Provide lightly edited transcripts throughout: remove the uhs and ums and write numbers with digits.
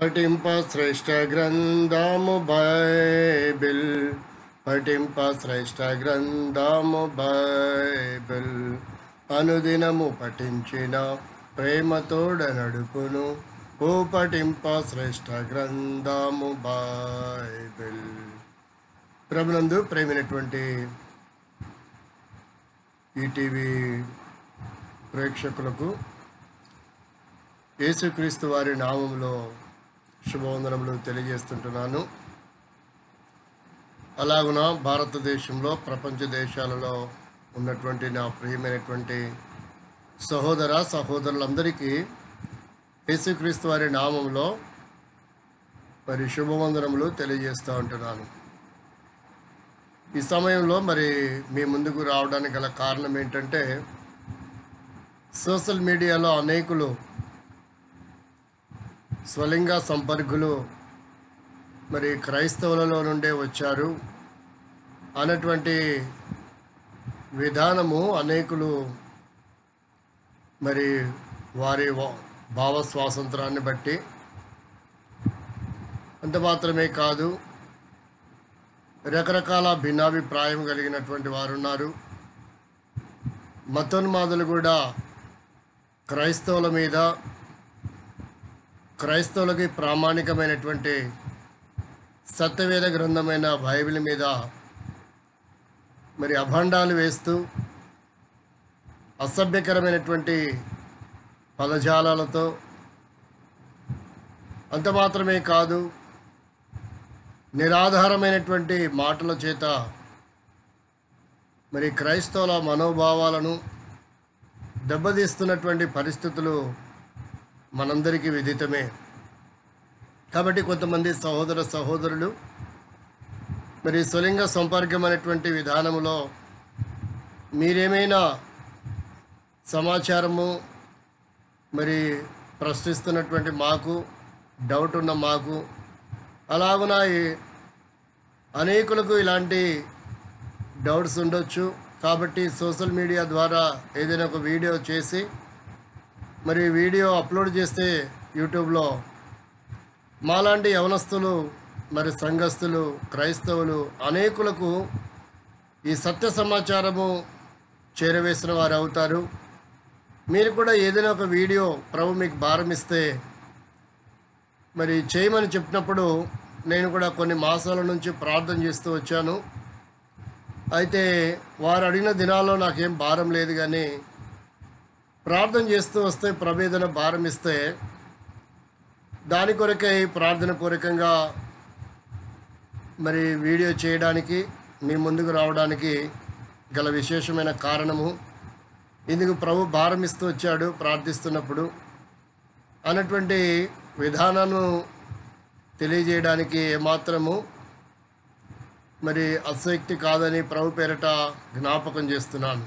పఠింప శ్రేష్ఠ గ్రంథము బైబిల్, పఠింప శ్రేష్ఠ గ్రంథము బైబిల్. అనుదినము పఠించిన ప్రేమతోడ నడుపును, ఓ పఠింప శ్రేష్ఠ గ్రంథము బైబిల్. ప్రభునందు ప్రేమైనటువంటి ఈటీవీ ప్రేక్షకులకు యేసుక్రీస్తు వారి నామములో శుభవందనములు తెలియజేస్తుంటున్నాను. అలాగున భారతదేశంలో ప్రపంచ దేశాలలో ఉన్నటువంటి నా ప్రియమైనటువంటి సహోదర సహోదరులందరికీ యేసుక్రీస్తు వారి నామములో మరి శుభవందనములు తెలియజేస్తూ ఉంటున్నాను. ఈ సమయంలో మరి మీ ముందుకు రావడానికి గల కారణం ఏంటంటే, సోషల్ మీడియాలో అనేకులు స్వలింగ సంపర్కులు మరి క్రైస్తవులలో నుండే వచ్చారు అన్నటువంటి విధానము అనేకులు మరి వారి భావ స్వాతంత్రాన్ని బట్టి, అంత మాత్రమే కాదు రకరకాల భిన్నాభిప్రాయం కలిగినటువంటి వారు ఉన్నారు. మతోన్మాదులు కూడా క్రైస్తవుల మీద, క్రైస్తవులకి ప్రామాణికమైనటువంటి సత్యవేద గ్రంథమైన బైబిల్ మీద మరి అభండాలు వేస్తూ అసభ్యకరమైనటువంటి పదజాలాలతో, అంత మాత్రమే కాదు నిరాధారమైనటువంటి మాటల చేత మరి క్రైస్తవుల మనోభావాలను దెబ్బతీస్తున్నటువంటి పరిస్థితులు మనందరికీ విదితమే. కాబట్టి కొంతమంది సహోదర సహోదరులు మరి స్వలింగ సంపర్కం అనేటువంటి విధానంలో మీరేమైనా సమాచారము మరి ప్రశ్నిస్తున్నటువంటి మాకు, డౌట్ ఉన్న మాకు, అలాగున అనేకులకు ఇలాంటి డౌట్స్ ఉండొచ్చు. కాబట్టి సోషల్ మీడియా ద్వారా ఏదైనా ఒక వీడియో చేసి మరి వీడియో అప్లోడ్ చేస్తే యూట్యూబ్లో మాలాంటి యవనస్తులు మరి సంఘస్థులు క్రైస్తవులు అనేకులకు ఈ సత్య సమాచారము చేరవేసిన వారు అవుతారు. మీరు కూడా ఏదైనా ఒక వీడియో ప్రభు మీకు భారం ఇస్తే మరి చేయమని చెప్పినప్పుడు నేను కూడా కొన్ని మాసాల నుంచి ప్రార్థన చేస్తూ వచ్చాను. అయితే వారు అడిగిన దినాల్లో నాకేం భారం లేదు, కానీ ప్రార్థన చేస్తూ వస్తే ప్రభు ఏదైనా భారం ఇస్తే దాని కొరకై ప్రార్థన పూర్వకంగా మరి వీడియో చేయడానికి మీ ముందుకు రావడానికి గల విశేషమైన కారణము, ఇందుకు ప్రభు భారం ఇస్తూ వచ్చాడు ప్రార్థిస్తున్నప్పుడు అన్నటువంటి విధానాన్ని తెలియజేయడానికి ఏమాత్రము మరి అసక్తి కాదని ప్రభు పేరట జ్ఞాపకం చేస్తున్నాను.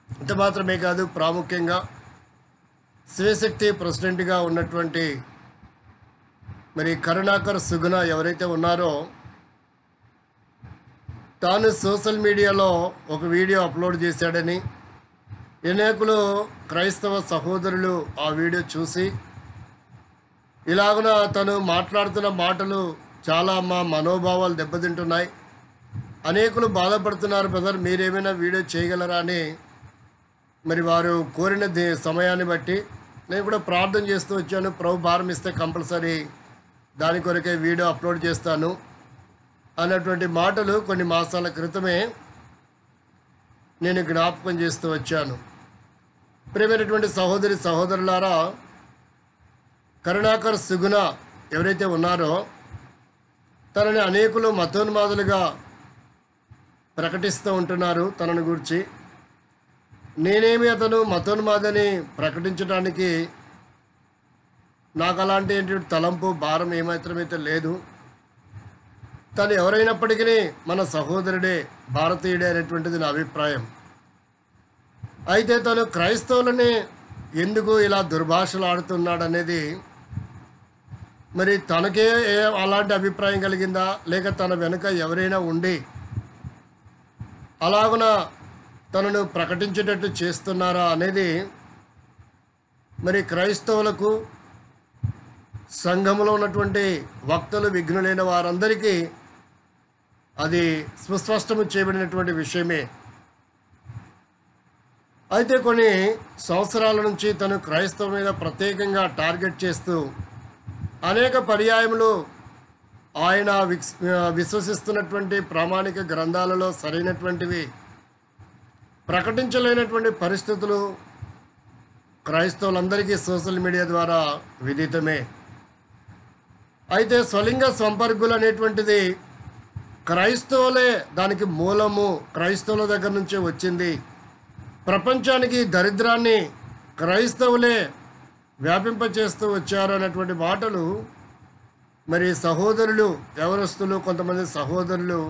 ఇంత మాత్రమే కాదు, ప్రాముఖ్యంగా శివశక్తి ప్రెసిడెంట్గా ఉన్నటువంటి మరి కరుణాకర్ సుగుణ ఎవరైతే ఉన్నారో, తాను సోషల్ మీడియాలో ఒక వీడియో అప్లోడ్ చేశాడని అనేకులు క్రైస్తవ సహోదరులు ఆ వీడియో చూసి ఇలాగున తను మాట్లాడుతున్న మాటలు చాలా మా మనోభావాలు దెబ్బతింటున్నాయి, అనేకులు బాధపడుతున్నారు బ్రదర్, మీరేమైనా వీడియో చేయగలరా అని మరి వారు కోరిన సమయాన్ని బట్టి నేను కూడా ప్రార్థన చేస్తూ వచ్చాను. ప్రభు భారం ఇస్తే కంపల్సరీ దాని కొరకే వీడియో అప్లోడ్ చేస్తాను అన్నటువంటి మాటలు కొన్ని మాసాల క్రితమే నేను జ్ఞాపకం చేస్తూ వచ్చాను. ప్రియమైనటువంటి సహోదరి సహోదరులారా, కరుణాకర్ సుగుణ ఎవరైతే ఉన్నారో తనని అనేకులు మతోన్మాదులుగా ప్రకటిస్తూ ఉంటున్నారు. తనను గురించి నేనేమి అతను మతోన్మాదని ప్రకటించడానికి నాకు అలాంటి తలంపు భారం ఏమాత్రమైతే లేదు. తను ఎవరైనప్పటికీ మన సహోదరుడే, భారతీయుడే అనేటువంటిది నా అభిప్రాయం. అయితే తను క్రైస్తవులని ఎందుకు ఇలా దుర్భాషలు ఆడుతున్నాడు అనేది మరి తనకే అలాంటి అభిప్రాయం కలిగిందా, లేక తన వెనుక ఎవరైనా ఉండి అలాగున తనను ప్రకటించేటట్టు చేస్తున్నారా అనేది మరి క్రైస్తవులకు సంఘంలో ఉన్నటువంటి వక్తలు విఘ్నులైన వారందరికీ అది సుస్పష్టము చేయబడినటువంటి విషయమే. అయితే కొన్ని సంవత్సరాల నుంచి తను క్రైస్తవ మీద ప్రత్యేకంగా టార్గెట్ చేస్తూ అనేక పర్యాయములు ఆయన విశ్వసిస్తున్నటువంటి ప్రామాణిక గ్రంథాలలో సరైనటువంటివి ప్రకటించలేనటువంటి పరిస్థితులు క్రైస్తవులందరికీ సోషల్ మీడియా ద్వారా విదితమే. అయితే స్వలింగ సంపర్కులు అనేటువంటిది క్రైస్తవులే దానికి మూలము, క్రైస్తవుల దగ్గర నుంచే వచ్చింది. ప్రపంచానికి దరిద్రాన్ని క్రైస్తవులే వ్యాపింపచేస్తూ వచ్చారు అనేటువంటి మాటలు మరి సహోదరులు, యవనస్తులు, కొంతమంది సహోదరులు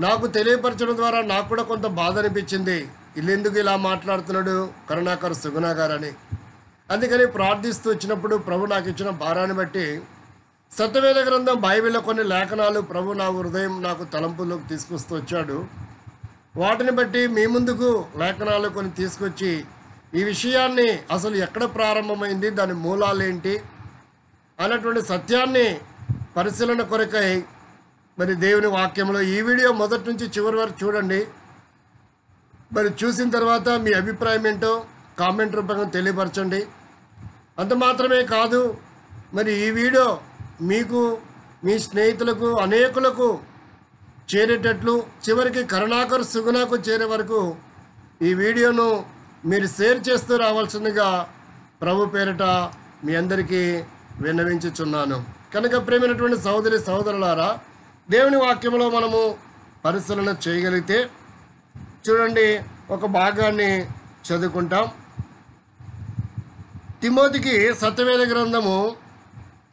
నాకు తెలియపరచడం ద్వారా నాకు కూడా కొంత బాధ అనిపించింది. వీళ్ళెందుకు ఇలా మాట్లాడుతున్నాడు కరుణాకర్ సుగుణ గారని. అందుకని ప్రార్థిస్తూ వచ్చినప్పుడు ప్రభు నాకు ఇచ్చిన భారాన్ని బట్టి సత్యవేద గ్రంథం బైబిల్లో కొన్ని లేఖనాలు ప్రభు నా హృదయం నాకు తలంపుల్లోకి తీసుకొస్తూ వచ్చాడు. వాటిని బట్టి మీ ముందుకు లేఖనాలు కొన్ని తీసుకొచ్చి ఈ విషయాన్ని అసలు ఎక్కడ ప్రారంభమైంది, దాని మూలాలేంటి అన్నటువంటి సత్యాన్ని పరిశీలన కొరకై మరి దేవుని వాక్యంలో ఈ వీడియో మొదటి నుంచి చివరి వరకు చూడండి. మరి చూసిన తర్వాత మీ అభిప్రాయం ఏంటో కామెంట్ రూపంగా తెలియపరచండి. అంత మాత్రమే కాదు, మరి ఈ వీడియో మీకు, మీ స్నేహితులకు, అనేకులకు చేరేటట్లు చివరికి కరుణాకర్ సుగుణకు చేరే వరకు ఈ వీడియోను మీరు షేర్ చేస్తూ రావాల్సిందిగా ప్రభు పేరిట మీ అందరికీ విన్నవించుచున్నాను. కనుక ప్రేమైనటువంటి సహోదరి సహోదరులారా, దేవుని వాక్యంలో మనము పరిశీలన చేయగలిగితే చూడండి, ఒక భాగాన్ని చదువుకుంటాం. తిమోతికి సత్యవేద గ్రంథము,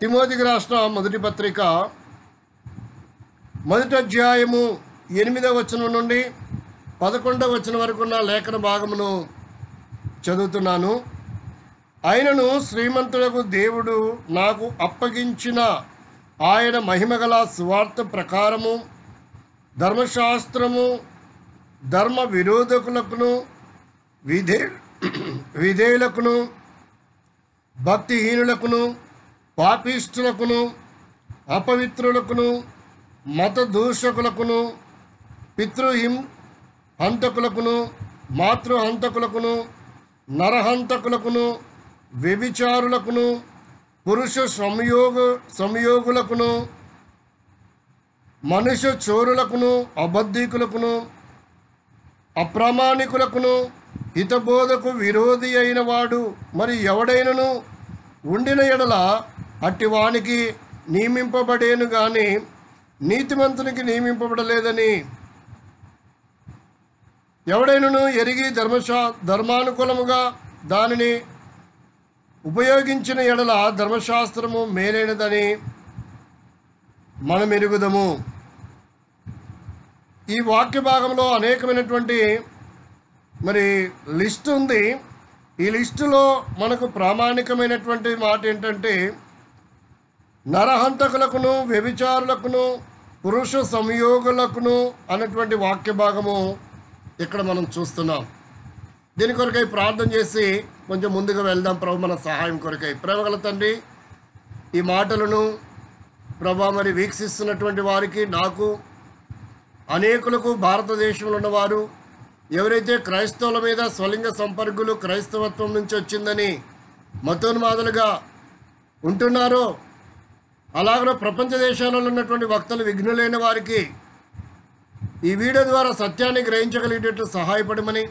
తిమోతికి రాసిన మొదటి పత్రిక 1వ అధ్యాయము 8వ వచనం నుండి 11వ వచనం వరకు ఉన్న లేఖన భాగమును చదువుతున్నాను. ఆయనను శ్రీమంతులకు దేవుడు నాకు అప్పగించిన ఆయన మహిమగల సువార్త ప్రకారము ధర్మశాస్త్రము ధర్మ విరోధకులకును విధేయులకును భక్తిహీనులకును పాపిష్టులకును అపవిత్రులకును మత దూషకులకును హంతకులకును మాతృహంతకులకును నరహంతకులకును వ్యభిచారులకును పురుష సంయోగులకును మనుష్య చోరులకును అబద్ధికులకును అప్రామాణికులకును హితబోధకు విరోధి అయిన వాడు మరి ఎవడైనను ఉండిన ఎడల అట్టివానికి నియమింపబడేను గాని నీతిమంతునికి నియమింపబడలేదని ఎవడైనను ఎరిగి ధర్మానుకూలముగా దానిని ఉపయోగించిన ఎడల ధర్మశాస్త్రము మేలైనదని మనం ఎరుగుదము. ఈ వాక్య భాగంలో అనేకమైనటువంటి మరి లిస్ట్ ఉంది. ఈ లిస్టులో మనకు ప్రామాణికమైనటువంటి మాట ఏంటంటే నరహంతకులకును వ్యభిచారులకును పురుష సంయోగులకును అన్నటువంటి వాక్య భాగము ఇక్కడ మనం చూస్తున్నాం. దీని కొరకై ప్రార్థన చేసి కొంచెం ముందుకు వెళ్దాం. ప్రభు మన సహాయం కొరకై. ప్రేమగల తండ్రి, ఈ మాటలను ప్రభు మరి వీక్షిస్తున్నటువంటి వారికి, నాకు, అనేకులకు, భారతదేశంలో ఉన్నవారు ఎవరైతే క్రైస్తవుల మీద స్వలింగ సంపర్కులు క్రైస్తవత్వం నుంచి వచ్చిందని మతోన్మాదులుగా ఉంటున్నారో, అలాగే ప్రపంచ దేశాలలో ఉన్నటువంటి వక్తలు విఘ్నులైన వారికి ఈ వీడియో ద్వారా సత్యాన్ని గ్రహించగలిగేటట్లు సహాయపడమని,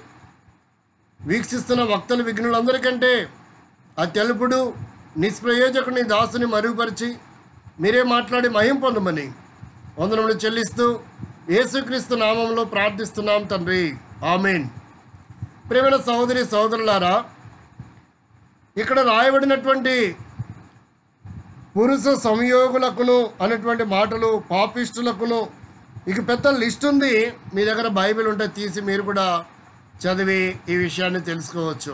వీక్షిస్తున్న వక్తలు విఘ్నులందరికంటే ఆ తెలుపుడు నిష్ప్రయోజకుని దాసుని మరుగుపరిచి మీరే మాట్లాడి మహిం పొందమని వందనములు చెల్లిస్తూ యేసుక్రీస్తు నామంలో ప్రార్థిస్తున్నాం తండ్రి, ఆమేన్. ప్రియమైన సహోదరి సహోదరులారా, ఇక్కడ రాయబడినటువంటి పురుష సంయోగులకును అనేటువంటి మాటలు, పాపిష్టులకును, ఇక పెద్ద లిస్ట్ ఉంది. మీ దగ్గర బైబిల్ ఉంటే తీసి మీరు కూడా చదివి ఈ విషయాన్ని తెలుసుకోవచ్చు.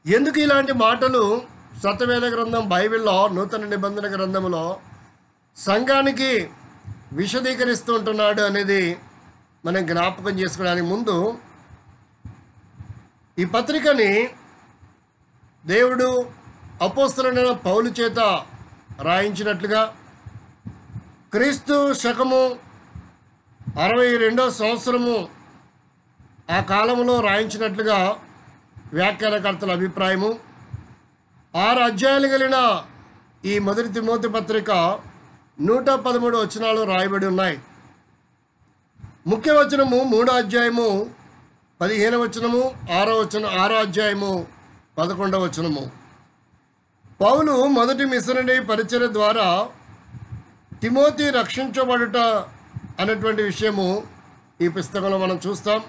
ఎందుకు ఇలాంటి మాటలు సత్యవేద గ్రంథం బైబిల్లో, నూతన నిబంధన గ్రంథంలో సంఘానికి విశదీకరిస్తూ ఉంటున్నాడు అనేది మనం జ్ఞాపకం చేసుకోవడానికి ముందు ఈ పత్రికని దేవుడు అపోస్తలుడైన పౌలు చేత రాయించినట్లుగా క్రీస్తు శకము 62వ సంవత్సరము ఆ కాలంలో రాయించినట్లుగా వ్యాఖ్యానకర్తల అభిప్రాయము. 6 అధ్యాయాలు కలిగిన ఈ మొదటి తిమోతి పత్రిక 113 వచనాలు రాయబడి ఉన్నాయి. ముఖ్య వచనము 3వ అధ్యాయము 15వ వచనము, 6వ అధ్యాయము 11వ వచనము. పౌలు మొదటి మిషనరీ పరిచర్య ద్వారా తిమోతి రక్షించబడుట అనేటువంటి విషయము ఈ పుస్తకంలో మనం చూస్తాం.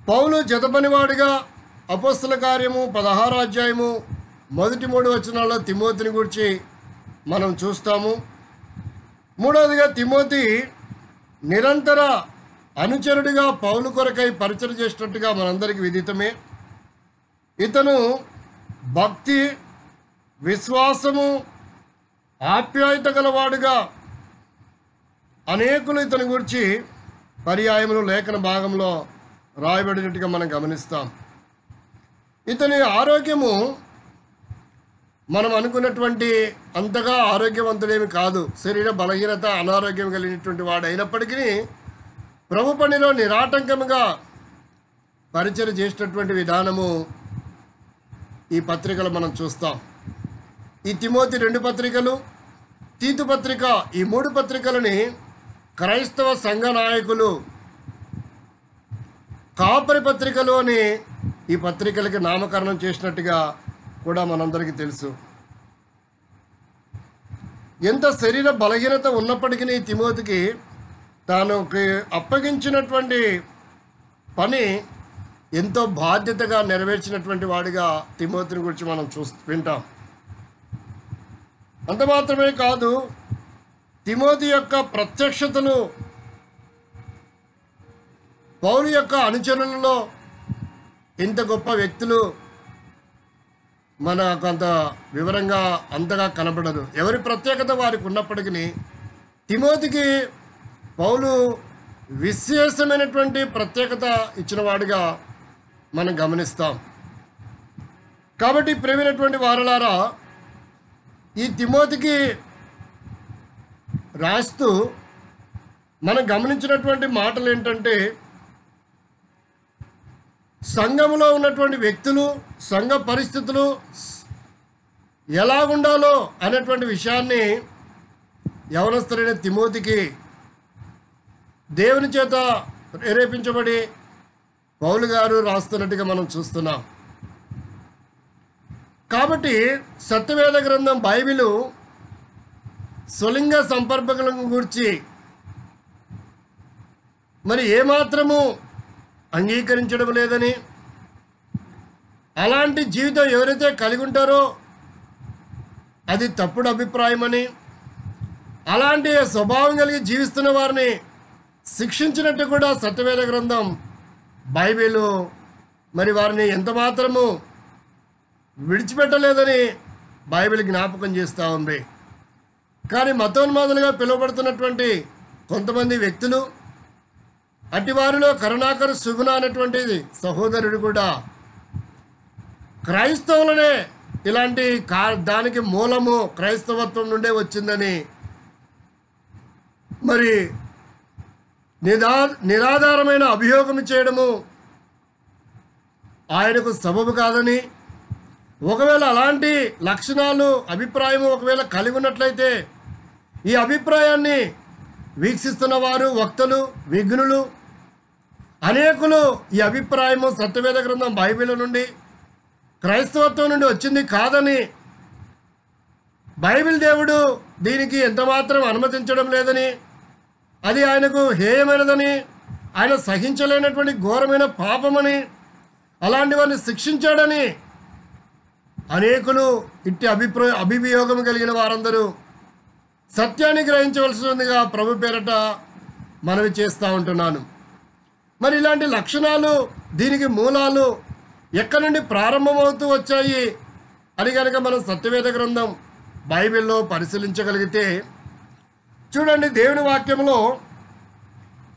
పౌలు జతపనివాడిగా అపోస్తల కార్యము 16వ అధ్యాయము మొదటి 3 వచనాల్లో తిమోతిని గురించి మనం చూస్తాము. మూడవదిగా తిమోతి నిరంతర అనుచరుడిగా పౌలు కొరకై పరిచయం చేసినట్టుగా మనందరికీ విదితమే. ఇతను భక్తి, విశ్వాసము, ఆప్యాయత గలవాడుగా అనేకులు ఇతని గురించి పర్యాయములు లేఖన భాగంలో రాయబడినట్టుగా మనం గమనిస్తాం. ఇతని ఆరోగ్యము మనం అనుకున్నటువంటి అంతగా ఆరోగ్యవంతుడేమి కాదు. శరీర బలహీనత, అనారోగ్యం కలిగినటువంటి వాడు అయినప్పటికీ ప్రభు పనిలో నిరాటంకముగా పరిచయం చేసినటువంటి విధానము ఈ పత్రికలు మనం చూస్తాం. ఈ తిమోతి 2 పత్రికలు, తీతు పత్రిక, ఈ 3 పత్రికలని క్రైస్తవ సంఘ నాయకులు కాపరి పత్రికలు అని ఈ పత్రికలకి నామకరణం చేసినట్టుగా కూడా మనందరికీ తెలుసు. ఎంత శరీర బలహీనత ఉన్నప్పటికీ తిమోతికి తాను అప్పగించినటువంటి పని ఎంతో బాధ్యతగా నెరవేర్చినటువంటి వాడిగా తిమోతిని గురించి మనం వింటాం. అంత మాత్రమే కాదు, తిమోతి యొక్క ప్రత్యక్షతలు పౌలు యొక్క అనుచరులలో ఇంత గొప్ప వ్యక్తులు మనకు అంత వివరంగా అంతగా కనబడదు. ఎవరి ప్రత్యేకత వారికి ఉన్నప్పటికీ తిమోతికి పౌలు విశేషమైనటువంటి ప్రత్యేకత ఇచ్చిన వాడిగా మనం గమనిస్తాం. కాబట్టి ప్రియమైనటువంటి వారలారా, ఈ తిమోతికి రాస్తూ మనం గమనించినటువంటి మాటలు ఏంటంటే, సంఘంలో ఉన్నటువంటి వ్యక్తులు, సంఘ పరిస్థితులు ఎలా ఉండాలో అనేటువంటి విషయాన్ని యవనస్తులైన తిమోతికి దేవుని చేత ప్రేరేపించబడి పౌలు గారు రాస్తున్నట్టుగా మనం చూస్తున్నాం. కాబట్టి సత్యవేద గ్రంథం బైబిలు స్వలింగ సంపర్కలను గురించి మరి ఏమాత్రము అంగీకరించడం లేదని, అలాంటి జీవితం ఎవరైతే కలిగి ఉంటారో అది తప్పుడు అభిప్రాయమని, అలాంటి స్వభావం కలిగి జీవిస్తున్న వారిని శిక్షించినట్టు కూడా సత్యవేద గ్రంథం బైబిలు మరి వారిని ఎంత మాత్రము విడిచిపెట్టలేదని బైబిల్ జ్ఞాపకం చేస్తూ ఉంది. కానీ మతోన్మాదులుగా పిలువబడుతున్నటువంటి కొంతమంది వ్యక్తులు, అటివారిలో కరుణాకర్ సుగుణ అనేటువంటి సహోదరుడు కూడా క్రైస్తవులనే ఇలాంటి దానికి మూలము క్రైస్తవత్వం నుండే వచ్చిందని మరి నిరాధారమైన అభియోగం చేయడము ఆయనకు సబబు కాదని, ఒకవేళ అలాంటి లక్షణాలు అభిప్రాయము ఒకవేళ కలిగి ఉన్నట్లయితే ఈ అభిప్రాయాన్ని వీక్షిస్తున్న వారు, వక్తలు, విఘ్నులు అనేకులు ఈ అభిప్రాయము సత్యవేద గ్రంథం బైబిల్ నుండి, క్రైస్తవత్వం నుండి వచ్చింది కాదని, బైబిల్ దేవుడు దీనికి ఎంతమాత్రం అనుమతించడం లేదని, అది ఆయనకు హేయమైనదని, ఆయన సహించలేనటువంటి ఘోరమైన పాపమని, అలాంటి వారిని శిక్షించాడని అనేకులు ఇట్టి అభియోగం కలిగిన వారందరూ సత్యాన్ని గ్రహించవలసిందిగా ప్రభు పేరట మనవి చేస్తూ ఉంటున్నాను. మరి ఇలాంటి లక్షణాలు, దీనికి మూలాలు ఎక్కడి నుండి ప్రారంభమవుతూ వచ్చాయి అని కనుక మనం సత్యవేద గ్రంథం బైబిల్లో పరిశీలించగలిగితే చూడండి, దేవుని వాక్యంలో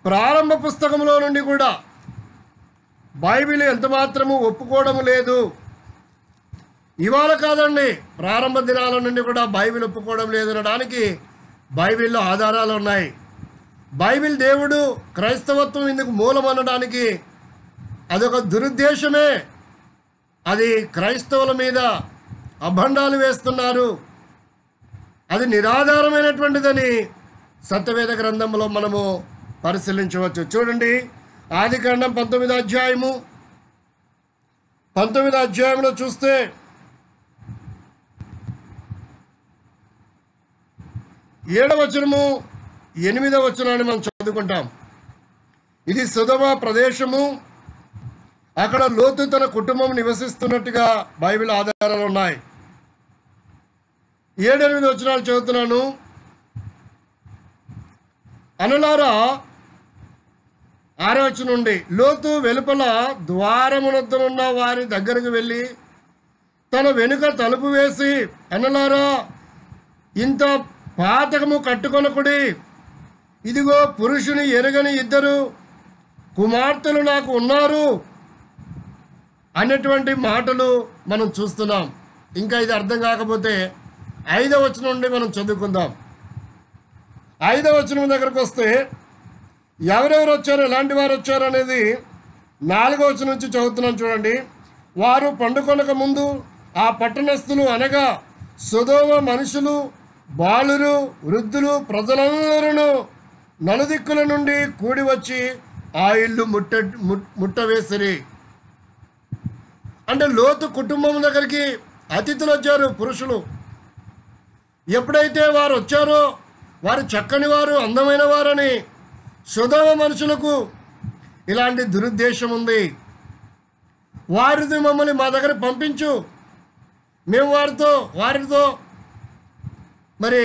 ప్రారంభ పుస్తకంలో నుండి కూడా బైబిల్ ఎంత మాత్రము ఒప్పుకోవడం లేదు. ఇవాళ కాదండి, ప్రారంభ దినాల నుండి కూడా బైబిల్ ఒప్పుకోవడం లేదనడానికి బైబిల్లో ఆధారాలు ఉన్నాయి. బైబిల్ దేవుడు క్రైస్తవత్వం ఇందుకు మూలం అనడానికి అదొక దురుద్దేశమే. అది క్రైస్తవుల మీద అభండాలు వేస్తున్నారు, అది నిరాధారమైనటువంటిదని సత్యవేద గ్రంథంలో మనము పరిశీలించవచ్చు. చూడండి, ఆదికాండం 19వ అధ్యాయము 19వ అధ్యాయంలో చూస్తే 7వ వచనము 8వ వచనాన్ని మనం చదువుకుంటాం. ఇది సొదొమ ప్రదేశము, అక్కడ లోతు తన కుటుంబం నివసిస్తున్నట్టుగా బైబిల్ ఆధారాలు ఉన్నాయి. 7-8 వచనాలు చదువుతున్నాను. అనులారా 6వ వచనం నుండి, లోతు వెలుపల ద్వారమునొద్దనున్న వారి దగ్గరకు వెళ్ళి తన వెనుక తలుపు వేసి, అనులారా ఇంత పాతకము కట్టుకొనకుడి, ఇదిగో పురుషుని ఎరగని 2 కుమార్తెలు నాకు ఉన్నారు అనేటువంటి మాటలు మనం చూస్తున్నాం. ఇంకా ఇది అర్థం కాకపోతే 5వ వచనం నుండి మనం చదువుకుందాం. 5వ వచనం దగ్గరకు వస్తే ఎవరెవరు వచ్చారు, ఎలాంటి వారు వచ్చారు అనేది 4వ వచనం నుంచి చదువుతున్నాం. చూడండి, వారు పండుకొనక ముందు ఆ పట్టణస్థులు అనగా సొదొమ మనుషులు, బాలురు, వృద్ధులు, ప్రజలందరూ నలుదిక్కుల నుండి కూడి వచ్చి ఆ ఇల్లు ముట్టవేసిరి. అంటే లోతు కుటుంబం దగ్గరికి అతిథులు వచ్చారు, పురుషులు. ఎప్పుడైతే వారు వచ్చారో వారు చక్కని వారు, అందమైన వారని సొదొమ మనుషులకు ఇలాంటి దురుద్దేశం ఉంది. వారిది మమ్మల్ని మా దగ్గర పంపించు, మేము వారితో మరి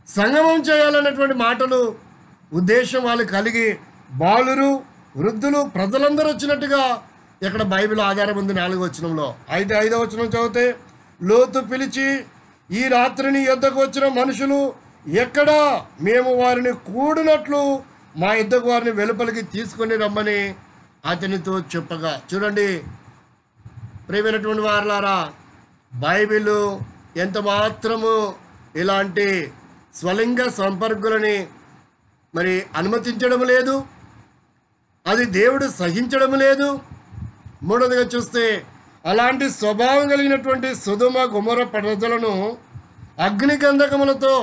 సంగమం చేయాలన్నటువంటి మాటలు ఉద్దేశం వాళ్ళు కలిగి బాలురు, వృద్ధులు, ప్రజలందరూ వచ్చినట్టుగా ఇక్కడ బైబిల్ ఆధారం ఉంది. 4వ వచనంలో. 5వ వచనం చదివితే, లోతు పిలిచి, ఈ రాత్రిని యొద్దకు వచ్చిన మనుషులు ఎక్కడా, మేము వారిని కూడినట్లు మా యొద్దకు వారిని వెలుపలికి తీసుకొని రమ్మని అతనితో చెప్పగా. చూడండి ప్రియమైనటువంటి వారలారా, బైబిల్ ఎంత మాత్రము ఇలాంటి స్వలింగ సంపర్కులని మరి అనుమతించడం లేదు, అది దేవుడు సహించడం లేదు. మూడవదిగా చూస్తే అలాంటి స్వభావం కలిగినటువంటి సొదొమ గొమొర్రా ప్రజలను అగ్నిగంధకములతో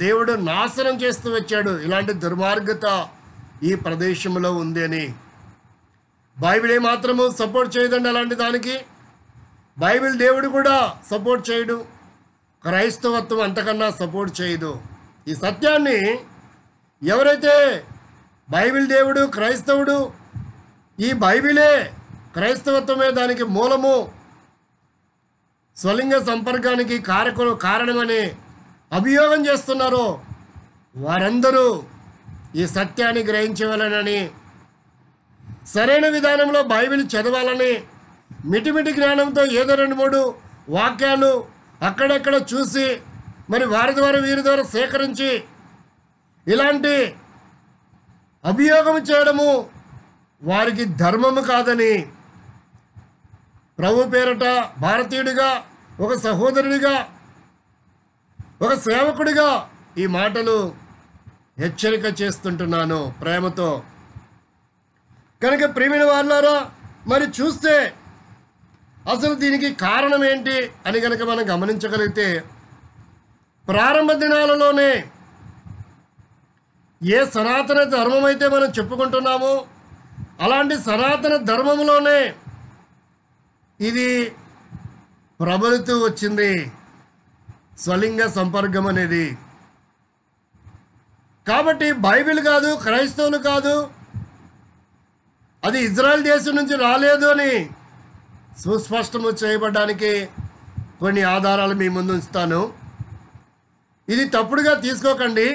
దేవుడు నాశనం చేస్తూ వచ్చాడు. ఇలాంటి దుర్మార్గత ఈ ప్రదేశంలో ఉంది అని బైబిల్ ఏమాత్రము సపోర్ట్ చేయదండి. అలాంటి దానికి బైబిల్ దేవుడు కూడా సపోర్ట్ చేయడు, క్రైస్తవత్వం అంతకన్నా సపోర్ట్ చేయదు. ఈ సత్యాన్ని ఎవరైతే బైబిల్ దేవుడు, క్రైస్తవుడు, ఈ బైబిలే క్రైస్తవత్వమే దానికి మూలము, స్వలింగ సంపర్కానికి కారణమని అభియోగం చేస్తున్నారో వారందరూ ఈ సత్యాన్ని గ్రహించవాలని, సరైన విధానంలో బైబిల్ చదవాలని, మిటిమిటి జ్ఞానంతో ఏదో 2-3 వాక్యాలు అక్కడెక్కడ చూసి మరి వారి ద్వారా వీరి ద్వారా సేకరించి ఇలాంటి అభియోగం చేయడము వారికి ధర్మము కాదని ప్రభు పేరట భారతీయుడిగా, ఒక సహోదరుడిగా, ఒక సేవకుడిగా ఈ మాటలు హెచ్చరిక చేస్తుంటున్నాను ప్రేమతో. కనుక ప్రియమైన వాళ్ళారా, మరి చూస్తే అసలు దీనికి కారణం ఏంటి అని కనుక మనం గమనించగలిగితే, ప్రారంభ దినాలలోనే ఏ సనాతన ధర్మం అయితే మనం చెప్పుకుంటున్నామో అలాంటి సనాతన ధర్మంలోనే ఇది ప్రబలుతూ వచ్చింది, స్వలింగ సంపర్కం అనేది. కాబట్టి బైబిల్ కాదు, క్రైస్తవులు కాదు, అది ఇజ్రాయెల్ దేశం నుంచి రాలేదు అని సుస్పష్టము చేయబడడానికి కొన్ని ఆధారాలు మీ ముందు ఉంచుతాను. ఇది తప్పుడుగా తీసుకోకండి.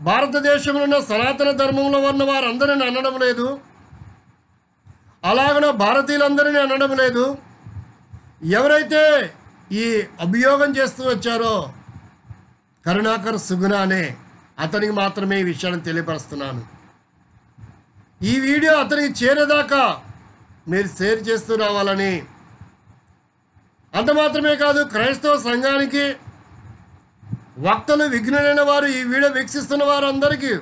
భారతదేశంలో ఉన్న సనాతన ధర్మంలో ఉన్న వారందరిని అనడం లేదు, అలాగనే భారతీయులందరినీ అనడం లేదు. ఎవరైతే ఈ అభియోగం చేస్తూ వచ్చారో కరుణాకర్ సుగుణ అనే అతనికి మాత్రమే ఈ విషయాన్ని తెలియపరుస్తున్నాను. ఈ వీడియో అతనికి చేరేదాకా మీరు షేర్ చేస్తూ రావాలని అంత మాత్రమే కాదు, క్రైస్తవ సంఘానికి వక్తలు, విఘ్నులైన వారు, ఈ వీడియో వీక్షిస్తున్న వారందరికీ,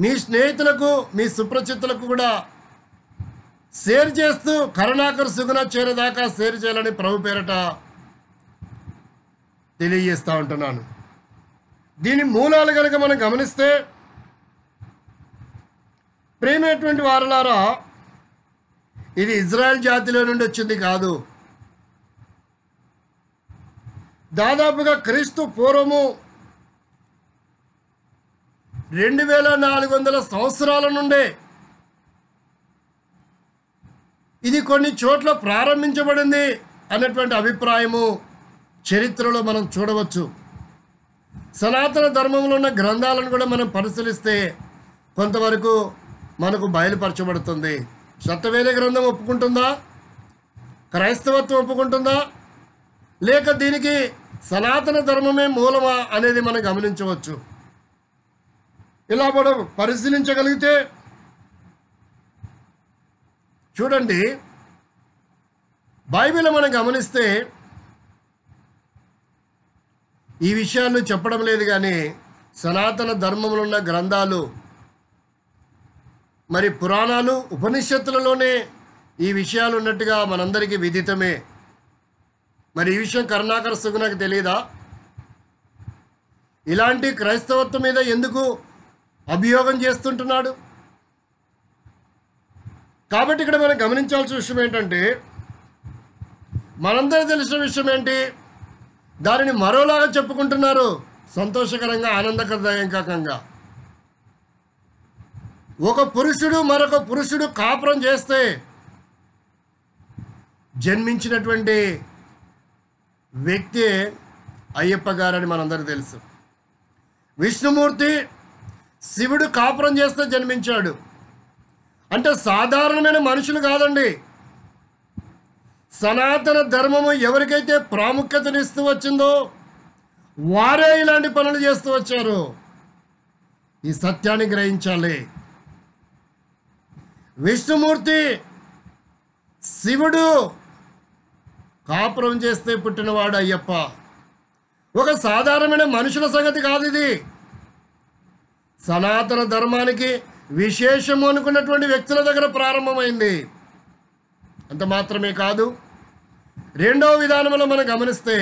మీ స్నేహితులకు, మీ సుప్రచితులకు కూడా షేర్ చేస్తూ కరుణాకర్ సుగుణ చేరేదాకా షేర్ చేయాలని ప్రభు పేరట తెలియజేస్తూ ఉంటున్నాను. దీని మూలాలు కనుక మనం గమనిస్తే, ప్రేమైనటువంటి వారలారా, ఇది ఇజ్రాయెల్ జాతిలో నుండి వచ్చింది కాదు. దాదాపుగా క్రీస్తు పూర్వము 2400 సంవత్సరాల నుండే ఇది కొన్ని చోట్ల ప్రారంభించబడింది అన్నటువంటి అభిప్రాయము చరిత్రలో మనం చూడవచ్చు. సనాతన ధర్మంలో ఉన్న గ్రంథాలను కూడా మనం పరిశీలిస్తే కొంతవరకు మనకు బయలుపరచబడుతుంది. సత్యవేద గ్రంథం ఒప్పుకుంటుందా? క్రైస్తవత్వం ఒప్పుకుంటుందా? లేక దీనికి సనాతన ధర్మమే మూలమా అనేది మనం గమనించవచ్చు. ఇలా మనం పరిశీలించగలిగితే చూడండి, బైబిల్ మనం గమనిస్తే ఈ విషయాలు చెప్పడం లేదు, కానీ సనాతన ధర్మంలో ఉన్న గ్రంథాలు, మరి పురాణాలు, ఉపనిషత్తులలోనే ఈ విషయాలు ఉన్నట్టుగా మనందరికీ విదితమే. మరి ఈ విషయం కరుణాకర్ సుగుణకు తెలియదా? ఇలాంటి క్రైస్తవత్వం మీద ఎందుకు అభియోగం చేస్తుంటున్నాడు? కాబట్టి ఇక్కడ మనం గమనించాల్సిన విషయం ఏంటంటే, మనందరూ తెలిసిన విషయం ఏంటి, దానిని మరోలాగా చెప్పుకుంటున్నారు, సంతోషకరంగా, ఆనందకరదాయకంగా. ఒక పురుషుడు మరొక పురుషుడు కాపురం చేస్తే జన్మించినటువంటి వ్యక్తి అయ్యప్ప గారని మనందరికీ తెలుసు. విష్ణుమూర్తి, శివుడు కాపురం చేస్తే జన్మించాడు. అంటే సాధారణమైన మనుషులు కాదండి. సనాతన ధర్మము ఎవరికైతే ప్రాముఖ్యతనిస్తూ వచ్చిందో వారే ఇలాంటి పనులు చేస్తూ వచ్చారు. ఈ సత్యాన్ని గ్రహించాలి. విష్ణుమూర్తి, శివుడు కాపురం చేస్తే పుట్టినవాడు అయ్యప్ప. ఒక సాధారణమైన మనుషుల సంగతి కాదు ఇది. సనాతన ధర్మానికి విశేషము అనుకున్నటువంటి వ్యక్తుల దగ్గర ప్రారంభమైంది. అంత మాత్రమే కాదు, రెండవ విధానంలో మనం గమనిస్తే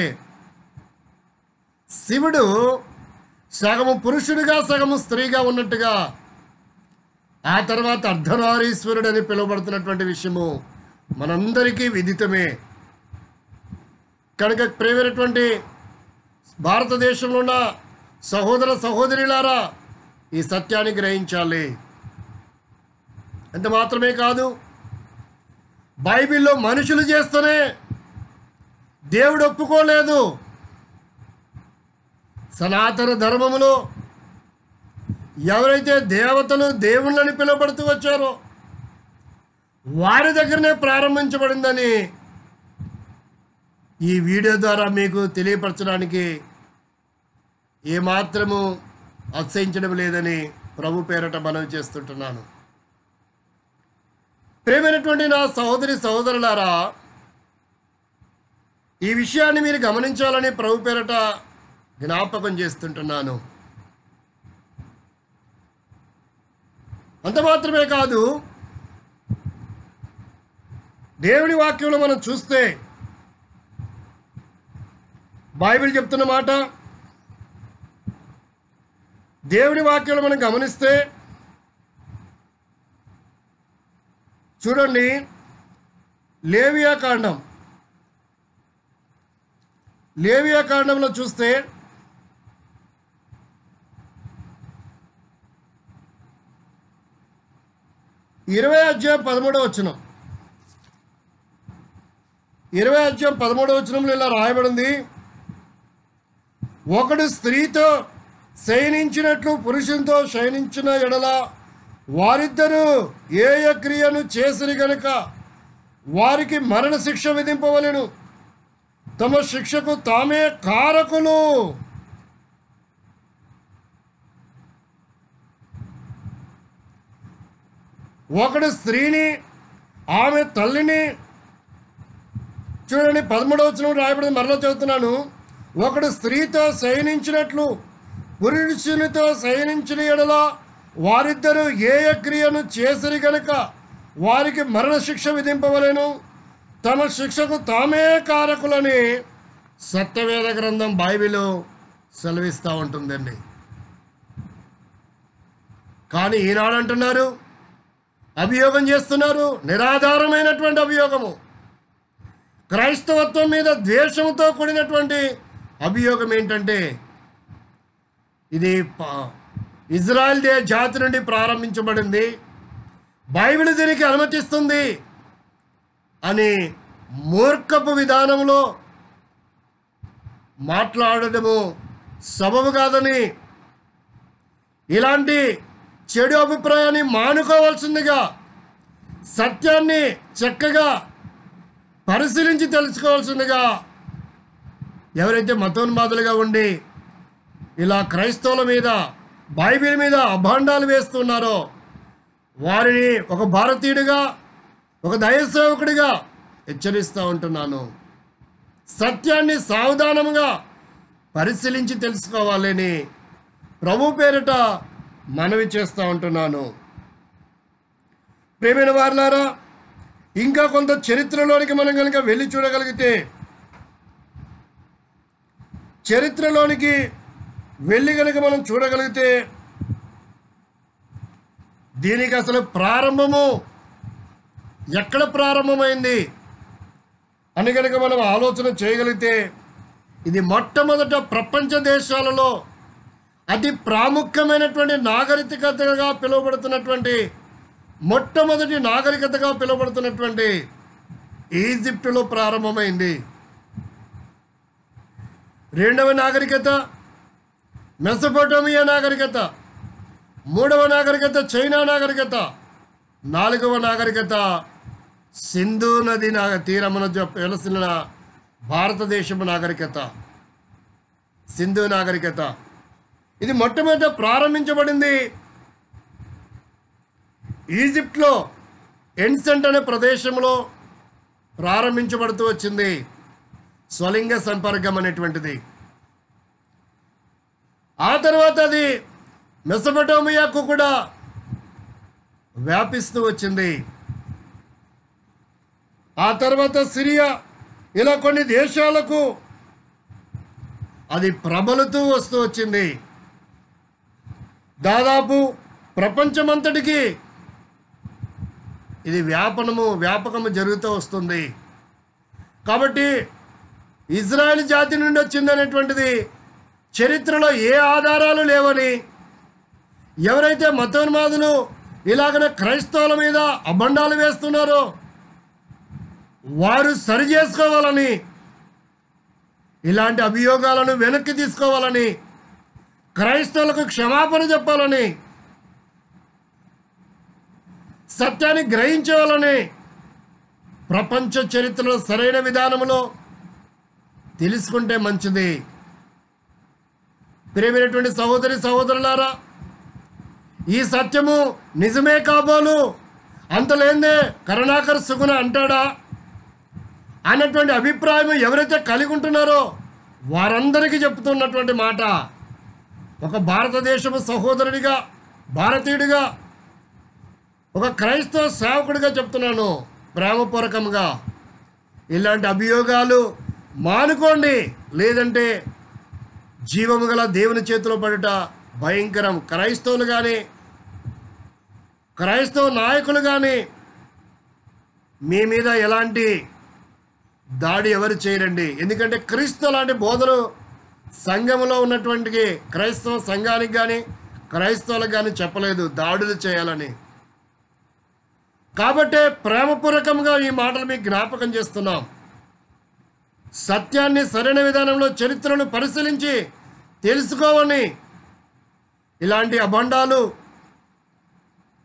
శివుడు సగము పురుషుడిగా సగము స్త్రీగా ఉన్నట్టుగా, ఆ తర్వాత అర్ధనారీశ్వరుడు అని పిలువబడుతున్నటువంటి విషయము మనందరికీ విదితమే. కనుక ప్రియమైనటువంటి భారతదేశంలో ఉన్న సహోదర సహోదరులారా, ఈ సత్యాన్ని గ్రహించాలి. అంత మాత్రమే కాదు, బైబిల్లో మనుషులు చేస్తూనే దేవుడు ఒప్పుకోలేదు. సనాతన ధర్మములో ఎవరైతే దేవతలు, దేవుళ్ళని పిలువబడుతూ వచ్చారో వారి దగ్గరనే ప్రారంభించబడిందని ఈ వీడియో ద్వారా మీకు తెలియపరచడానికి ఏమాత్రము అతిశయించడం లేదని ప్రభు పేరట మనవి చేస్తుంటున్నాను. ప్రియమైనటువంటి నా సహోదరి సహోదరులారా, ఈ విషయాన్ని మీరు గమనించాలని ప్రభు పేరట జ్ఞాపకం చేస్తుంటున్నాను. అంత మాత్రమే కాదు, దేవుని వాక్యంలో మనం చూస్తే బైబిల్ చెప్తున్న మాట, దేవుని వాక్యంలో మనం గమనిస్తే చూడండి, లేవియా కాండంలో చూస్తే 20వ అధ్యాయం 13వ వచనం. 20వ అధ్యాయం 13వ వచనంలో ఇలా రాయబడింది, ఒకడు స్త్రీతో శయనించినట్లు పురుషునితో శయనించిన ఎడల వారిద్దరూ ఏ క్రియను చేసిరి గనుక వారికి మరణ శిక్ష విధింపవలెను. తమ శిక్షకు తామే కారకులు. ఒకడు స్త్రీని, ఆమె తల్లిని చూడండి 13వ వచనం రాయబడింది, మరలా చదువుతున్నాను. ఒకడు స్త్రీతో శయనించినట్లు పురుషునితో శయనించిన ఎడల వారిద్దరూ ఏ క్రియను చేసిరి గనుక వారికి మరణశిక్ష విధింపవలెను, తమ శిక్షకు తామే కారకులని సత్యవేద గ్రంథం బైబిల్ సెలవిస్తూ ఉంటుందండి. కానీ ఈనాడు అంటున్నారు, అభియోగం చేస్తున్నారు, నిరాధారమైనటువంటి అభియోగము, క్రైస్తవత్వం మీద ద్వేషంతో కూడినటువంటి అభియోగం ఏంటంటే ఇది ఇజ్రాయెల్ జాతి నుండి ప్రారంభించబడింది, బైబిల్ దీనికి అనుమతిస్తుంది అని మూర్ఖపు విధానంలో మాట్లాడడము సబబు కాదని, ఇలాంటి చెడు అభిప్రాయాన్ని మానుకోవాల్సిందిగా సత్యాన్ని చక్కగా పరిశీలించి తెలుసుకోవాల్సిందిగా ఎవరైతే మతోన్మాదులుగా ఉండి ఇలా క్రైస్తవుల మీద బైబిల్ మీద అభాండాలు వేస్తున్నారో వారిని ఒక భారతీయుడిగా, ఒక దైవసేవకుడిగా హెచ్చరిస్తూ ఉంటున్నాను. సత్యాన్ని సావధానంగా పరిశీలించి తెలుసుకోవాలని ప్రభు పేరిట మనవి చేస్తూ ఉంటున్నాను. ప్రియమైన వారులారా, ఇంకా కొంత చరిత్రలోనికి మనం కనుక వెళ్ళి చూడగలిగితే, చరిత్రలోనికి వెళ్ళి కనుక మనం చూడగలిగితే దీనికి అసలు ప్రారంభము ఎక్కడ ప్రారంభమైంది అని కనుక మనం ఆలోచన చేయగలిగితే, ఇది మొట్టమొదట ప్రపంచ దేశాలలో అతి ప్రాముఖ్యమైనటువంటి నాగరికతగా పిలువబడుతున్నటువంటి, మొట్టమొదటి నాగరికతగా పిలువబడుతున్నటువంటి ఈజిప్టులో ప్రారంభమైంది. రెండవ నాగరికత మెసొపొటేమియా నాగరికత, మూడవ నాగరికత చైనా నాగరికత, నాలుగవ నాగరికత సింధు నది తీరమున వెలసిన భారతదేశపు నాగరికత, సింధు నాగరికత. ఇది మొట్టమొదట ప్రారంభించబడింది ఈజిప్ట్లో ఎన్సెంట్ అనే ప్రదేశంలో ప్రారంభించబడుతూ వచ్చింది స్వలింగ సంపర్కం అనేటువంటిది. ఆ తర్వాత అది మెసొపొటేమియాకు కూడా వ్యాపిస్తూ వచ్చింది. ఆ తర్వాత సిరియా, ఇలా కొన్ని దేశాలకు అది ప్రబలుతూ వస్తూ వచ్చింది. దాదాపు ప్రపంచమంతటికి ఇది వ్యాపకము జరుగుతూ వస్తుంది. కాబట్టి ఇజ్రాయెల్ జాతి నుండి వచ్చిందనేటువంటిది చరిత్రలో ఏ ఆధారాలు లేవని, ఎవరైతే మతోన్మాదులు ఇలాగనే క్రైస్తవుల మీద అభండాలు వేస్తున్నారో వారు సరి చేసుకోవాలని, ఇలాంటి అభియోగాలను వెనక్కి తీసుకోవాలని, క్రైస్తవులకు క్షమాపణ చెప్పాలని, సత్యాన్ని గ్రహించాలని ప్రపంచ చరిత్రలో సరైన విధానంలో తెలుసుకుంటే మంచిది. ప్రియమైనటువంటి సహోదరి సహోదరులారా, ఈ సత్యము నిజమే కాబోలు, అంతలేందే కరుణాకర్ సుగుణ అంటాడా అన్నటువంటి అభిప్రాయం ఎవరైతే కలిగి ఉంటున్నారో వారందరికీ చెప్తున్నటువంటి మాట, ఒక భారతదేశపు సహోదరుడిగా, భారతీయుడిగా, ఒక క్రైస్తవ సేవకుడిగా చెప్తున్నాను ప్రేమపూర్వకంగా, ఇలాంటి అభియోగాలు మానుకోండి, లేదంటే జీవము గల దేవుని చేతిలో పడుట భయంకరం. క్రైస్తవులు కానీ, క్రైస్తవ నాయకులు కానీ మీ మీద ఎలాంటి దాడి ఎవరు చేయరండి. ఎందుకంటే క్రీస్తు లాంటి బోధలు సంఘంలో ఉన్నటువంటి క్రైస్తవ సంఘానికి కానీ క్రైస్తవులకు కానీ చెప్పలేదు దాడులు చేయాలని. కాబట్టే ప్రేమపూర్వకంగా ఈ మాటలు మీకు జ్ఞాపకం చేస్తున్నాం. సత్యాన్ని సరైన విధానంలో చరిత్రను పరిశీలించి తెలుసుకోవని, ఇలాంటి అభండాలు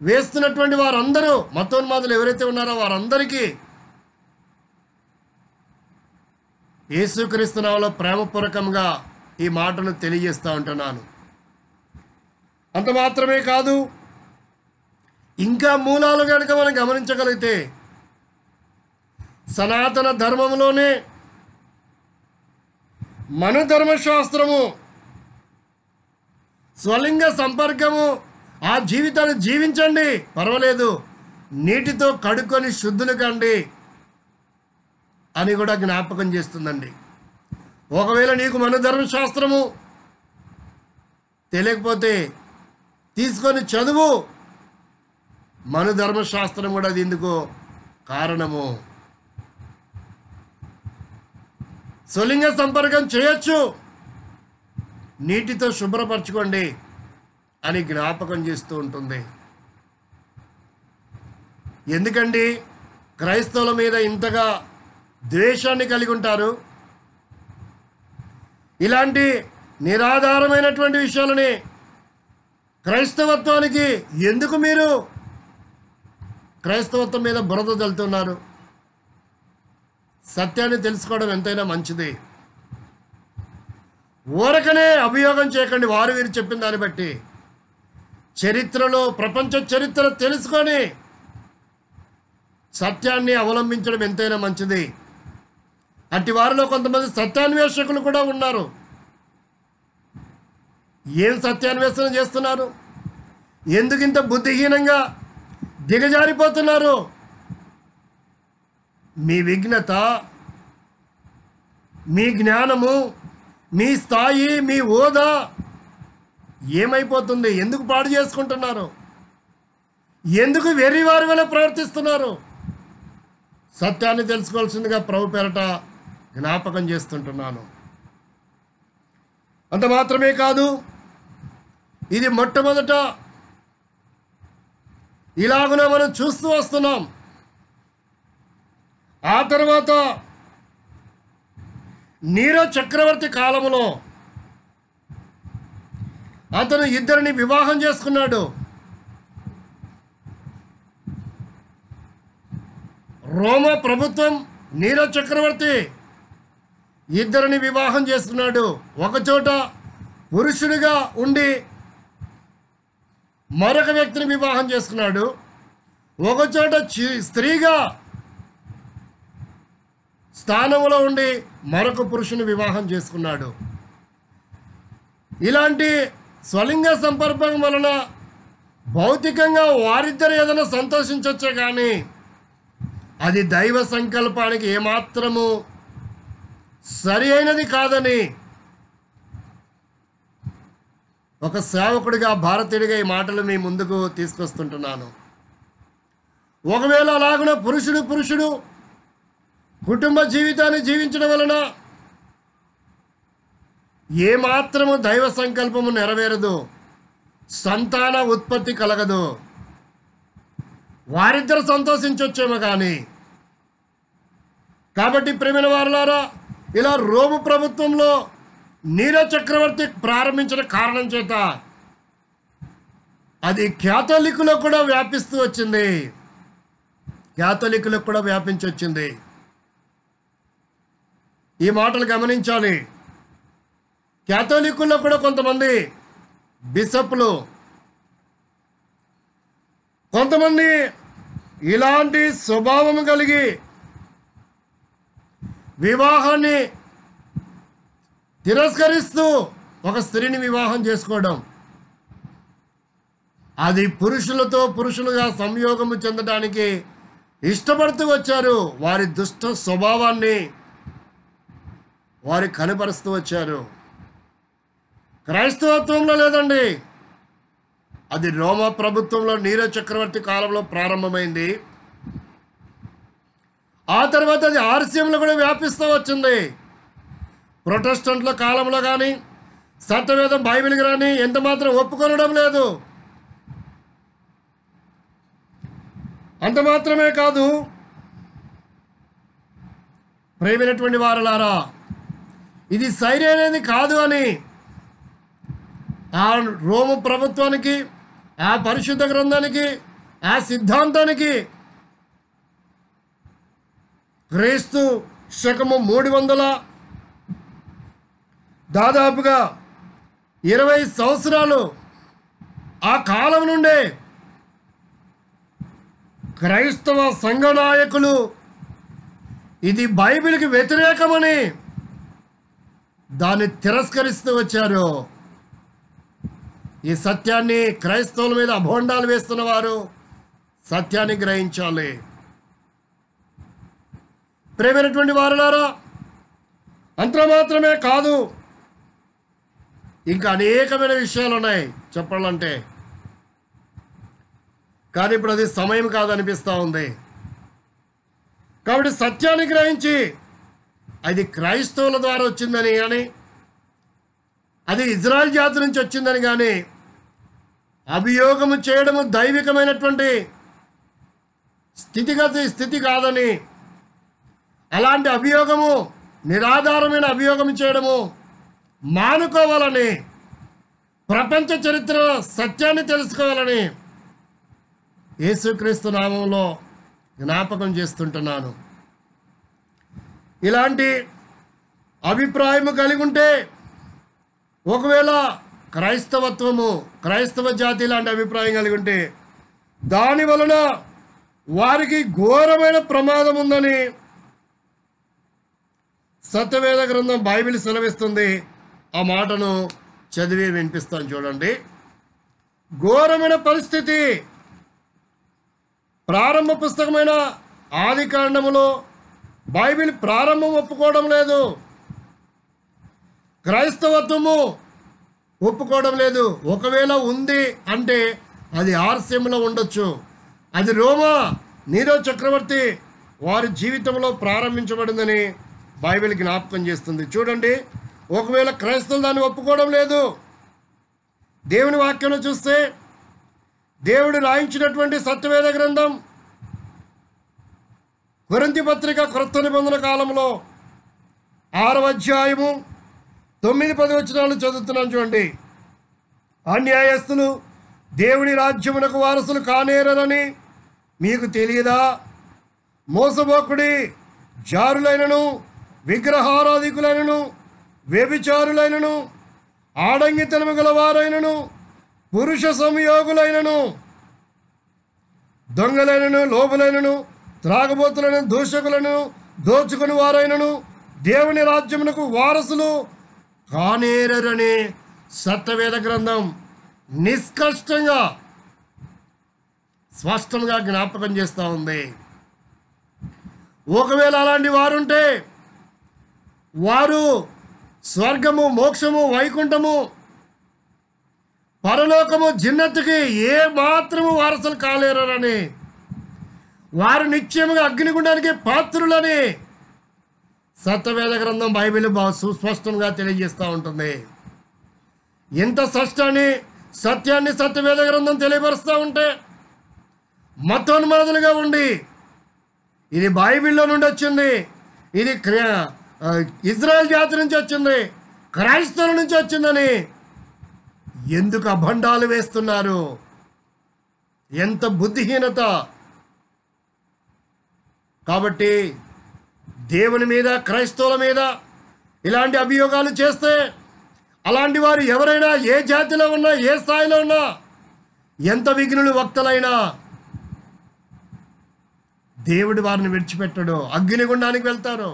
వేస్తున్నటువంటి వారందరూ మతోన్మాదులు ఎవరైతే ఉన్నారో వారందరికీ యేసుక్రీస్తు నామములో ప్రేమపూర్వకంగా ఈ మాటను తెలియజేస్తూ ఉంటున్నాను. అంత మాత్రమే కాదు, ఇంకా మూలాలు కనుక మనం గమనించగలిగితే సనాతన ధర్మంలోనే మన ధర్మశాస్త్రము స్వలింగ సంపర్కము ఆ జీవితాన్ని జీవించండి, పర్వాలేదు, నీటితో కడుక్కొని శుద్ధులు కండి అని కూడా జ్ఞాపకం చేస్తుందండి. ఒకవేళ నీకు మన ధర్మశాస్త్రము తెలియకపోతే తీసుకొని చదువు. మన ధర్మశాస్త్రం కూడా అది ఎందుకో కారణము. స్వలింగ సంపర్కం చేయొచ్చు, నీటితో శుభ్రపరచుకోండి అని జ్ఞాపకం చేస్తూ ఉంటుంది. ఎందుకండి క్రైస్తవుల మీద ఇంతగా ద్వేషాన్ని కలిగి ఉంటారు? ఇలాంటి నిరాధారమైనటువంటి విషయాలని క్రైస్తవత్వానికి ఎందుకు మీరు క్రైస్తవత్వం మీద బురద జల్లుతున్నారు? సత్యాన్ని తెలుసుకోవడం ఎంతైనా మంచిది. ఊరకనే అభియోగం చేయకండి వారు వీరు చెప్పిన దాన్ని బట్టి. చరిత్రలో ప్రపంచ చరిత్ర తెలుసుకొని సత్యాన్ని అవలంబించడం ఎంతైనా మంచిది. అట్టి వారిలో కొంతమంది సత్యాన్వేషకులు కూడా ఉన్నారు. ఏం సత్యాన్వేషణ చేస్తున్నారు? ఎందుకు ఇంత బుద్ధిహీనంగా దిగజారిపోతున్నారు? మీ విఘ్నత, మీ జ్ఞానము, మీ స్థాయి, మీ హోదా ఏమైపోతుంది? ఎందుకు పాడు చేసుకుంటున్నారు? ఎందుకు వెర్రివారి వల్ల ప్రవర్తిస్తున్నారు? సత్యాన్ని తెలుసుకోవాల్సిందిగా ప్రభు పేరట జ్ఞాపకం చేస్తుంటున్నాను. అంత మాత్రమే కాదు, ఇది మొట్టమొదట ఇలాగున మనం చూస్తూ వస్తున్నాం. ఆ తర్వాత నీరో చక్రవర్తి కాలంలో అతను ఇద్దరిని వివాహం చేసుకున్నాడు. రోమా ప్రభుత్వం నీరో చక్రవర్తి ఇద్దరిని వివాహం చేసుకున్నాడు. ఒకచోట పురుషుడిగా ఉండి మరొక వ్యక్తిని వివాహం చేసుకున్నాడు. ఒకచోట స్త్రీగా స్థానంలో ఉండి మరొక పురుషుని వివాహం చేసుకున్నాడు. ఇలాంటి స్వలింగ సంపర్కం వలన భౌతికంగా వారిద్దరు ఏదైనా సంతోషించవచ్చే కానీ అది దైవ సంకల్పానికి ఏమాత్రము సరి అయినది కాదని ఒక సేవకుడిగా, భారతీయుడిగా ఈ మాటలు మీ ముందుకు తీసుకొస్తుంటున్నాను. ఒకవేళ అలాగున పురుషుడు కుటుంబ జీవితాన్ని జీవించడం వలన ఏమాత్రము దైవ సంకల్పము నెరవేరదు, సంతాన ఉత్పత్తి కలగదు. వారిద్దరు సంతోషించొచ్చేమో కానీ. కాబట్టి ప్రేమైన వారలారా, ఇలా రోము ప్రభుత్వంలో నీరో చక్రవర్తి ప్రారంభించిన కారణం చేత అది క్యాథలికులకు కూడా వ్యాపిస్తూ వచ్చింది. క్యాథలికులకు కూడా వ్యాపించి వచ్చింది. ఈ మాటలు గమనించాలి. క్యాథలికుల్లో కూడా కొంతమంది బిషప్లు, కొంతమంది ఇలాంటి స్వభావం కలిగి వివాహాన్ని తిరస్కరిస్తూ ఒక స్త్రీని వివాహం చేసుకోవడం, అది పురుషులుగా సంయోగము చెందడానికి ఇష్టపడుతూ వచ్చారు. వారి దుష్ట స్వభావాన్ని వారు కనపరుస్తూ వచ్చారు. క్రైస్తవత్వంలో లేదండి, అది రోమా ప్రభుత్వంలో నీరో చక్రవర్తి కాలంలో ప్రారంభమైంది. ఆ తర్వాత అది ఆర్సీఎంలో కూడా వ్యాపిస్తూ వచ్చింది. ప్రొటెస్టెంట్ల కాలంలో కానీ సత్యవేదం బైబిల్ కానీ ఎంత మాత్రం ఒప్పుకొనడం లేదు. అంత మాత్రమే కాదు, ప్రేమైనటువంటి వారలారా, ఇది సరైనది కాదు అని ఆ రోము ప్రభుత్వానికి, ఆ పరిశుద్ధ గ్రంథానికి, ఆ సిద్ధాంతానికి క్రీస్తు శకము 300 దాదాపుగా 20 సంవత్సరాలు ఆ కాలం నుండే క్రైస్తవ సంఘ నాయకులు ఇది బైబిల్కి వ్యతిరేకమని దాన్ని తిరస్కరిస్తూ వచ్చారు. ఈ సత్యాన్ని క్రైస్తవుల మీద అభోండాలు వేస్తున్న వారు సత్యాన్ని గ్రహించాలి. ప్రేమైనటువంటి వారులారా, అంత మాత్రమే కాదు, ఇంకా అనేకమైన విషయాలు ఉన్నాయి చెప్పాలంటే. కానీ ఇప్పుడు అది సమయం కాదనిపిస్తూ ఉంది. కాబట్టి సత్యాన్ని గ్రహించి అది క్రైస్తవుల ద్వారా వచ్చిందని కానీ, అది ఇజ్రాయెల్ జాతి నుంచి వచ్చిందని కానీ అభియోగము చేయడము దైవికమైనటువంటి స్థితి కాదని, అలాంటి అభియోగము, నిరాధారమైన అభియోగం చేయడము మానుకోవాలని, ప్రపంచ చరిత్ర సత్యాన్ని తెలుసుకోవాలని యేసుక్రీస్తు నామంలో జ్ఞాపకం చేస్తుంటున్నాను. ఇలాంటి అభిప్రాయము కలిగి ఉంటే, ఒకవేళ క్రైస్తవ జాతి ఇలాంటి అభిప్రాయం కలిగి ఉంటే, దాని వలన వారికి ఘోరమైన ప్రమాదం ఉందని సత్యవేద గ్రంథం బైబిల్ సెలవిస్తుంది. ఆ మాటను చదివి వినిపిస్తాను చూడండి. ఘోరమైన పరిస్థితి. ప్రారంభ పుస్తకమైన ఆది కాండములో బైబిల్ ప్రారంభం ఒప్పుకోవడం లేదు, క్రైస్తవత్వము ఒప్పుకోవడం లేదు. ఒకవేళ ఉంది అంటే అది ఆర్సీఎంలో ఉండొచ్చు. అది రోమా నీరో చక్రవర్తి వారి జీవితంలో ప్రారంభించబడిందని బైబిల్ జ్ఞాపకం చేస్తుంది. చూడండి, ఒకవేళ క్రైస్తవులు దాన్ని ఒప్పుకోవడం లేదు, దేవుని వాక్యంలో చూస్తే దేవుడు రాయించినటువంటి సత్యవేద గ్రంథం కొరింథీ పత్రిక క్రొత్త నిబంధన కాలంలో 6వ అధ్యాయము 9-10 వచనాలు చదువుతున్నాను చూడండి. అన్యాయస్తులు దేవుని రాజ్యమునకు వారసులు కానేరని మీకు తెలియదా? మోసపోకుడి, జారులైనను, విగ్రహారాధికులైనను, వ్యభిచారులైనను, ఆడంగితనము గలవారైనను, పురుష సంయోగులైనను, దొంగలైనను, లోబులైనను, త్రాగబోతులను, దూషకులను, దోచుకుని వారైనను దేవుని రాజ్యమునకు వారసులు కానేరని సత్యవేద గ్రంథం నిష్కష్టంగా స్పష్టంగా జ్ఞాపకం చేస్తూ ఉంది. ఒకవేళ అలాంటి వారుంటే వారు స్వర్గము, మోక్షము, వైకుంఠము, పరలోకము, జిన్నత్తుకి ఏ మాత్రము వారసులు కాలేరని, వారు నిశ్చయముగా అగ్నిగుండానికి పాత్రులని సత్యవేద గ్రంథం బైబిల్ సుస్పష్టంగా తెలియజేస్తూ ఉంటుంది. ఎంత సత్యాన్ని సత్యవేద గ్రంథం తెలియపరుస్తూ ఉంటే మతోన్మాదులుగా ఉండి, ఇది బైబిల్లో నుండి వచ్చింది, ఇది ఇజ్రాయెల్ జాతి నుంచి వచ్చింది, క్రైస్తవుల నుంచి వచ్చిందని ఎందుకు అభండాలు వేస్తున్నారు? ఎంత బుద్ధిహీనత! కాబట్టి దేవుని మీద, క్రైస్తవుల మీద ఇలాంటి అభియోగాలు చేస్తే, అలాంటి వారు ఎవరైనా ఏ జాతిలో ఉన్నా, ఏ స్థాయిలో ఉన్నా, ఎంత విఘ్నులు వక్తలైనా దేవుడు వారిని విడిచిపెట్టడు, అగ్నిగుండానికి వెళ్తారు.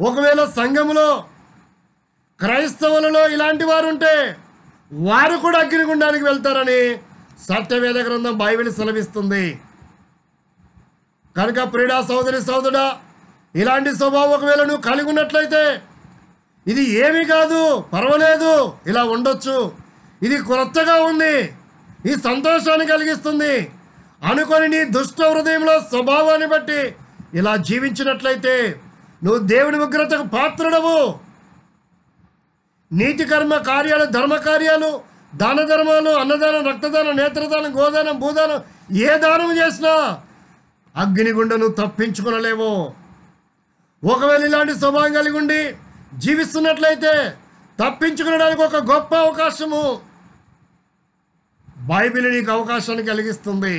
ఒకవేళ సంఘములో క్రైస్తవులలో ఇలాంటి వారు ఉంటే వారు కూడా అగ్నిగుండానికి వెళ్తారని సత్యవేద గ్రంథం బైబిల్ సెలవిస్తుంది. కనుక ప్రియుడా, సోదరుడా, ఇలాంటి స్వభావం ఒకవేళ నువ్వు కలిగి ఉన్నట్లయితే ఇది ఏమీ కాదు, పర్వాలేదు, ఇలా ఉండొచ్చు, ఇది కొత్తగా ఉంది, ఈ సంతోషాన్ని కలిగిస్తుంది అనుకొని నీ దుష్ట హృదయంలో స్వభావాన్ని బట్టి ఇలా జీవించినట్లయితే నువ్వు దేవుని ఉగ్రతకు పాత్రుడవు. నీతి కర్మ కార్యాలు, ధర్మ కార్యాలు, దాన ధర్మాలు, అన్నదానం, రక్తదానం, నేత్రదానం, గోదానం, భూదానం, ఏ దానం చేసినా అగ్నిగుండ నువ్వు తప్పించుకునలేవు. ఒకవేళ ఇలాంటి స్వభావం కలిగి ఉండి జీవిస్తున్నట్లయితే తప్పించుకునడానికి ఒక గొప్ప అవకాశము బైబిల్ నీకు అవకాశాన్ని కలిగిస్తుంది.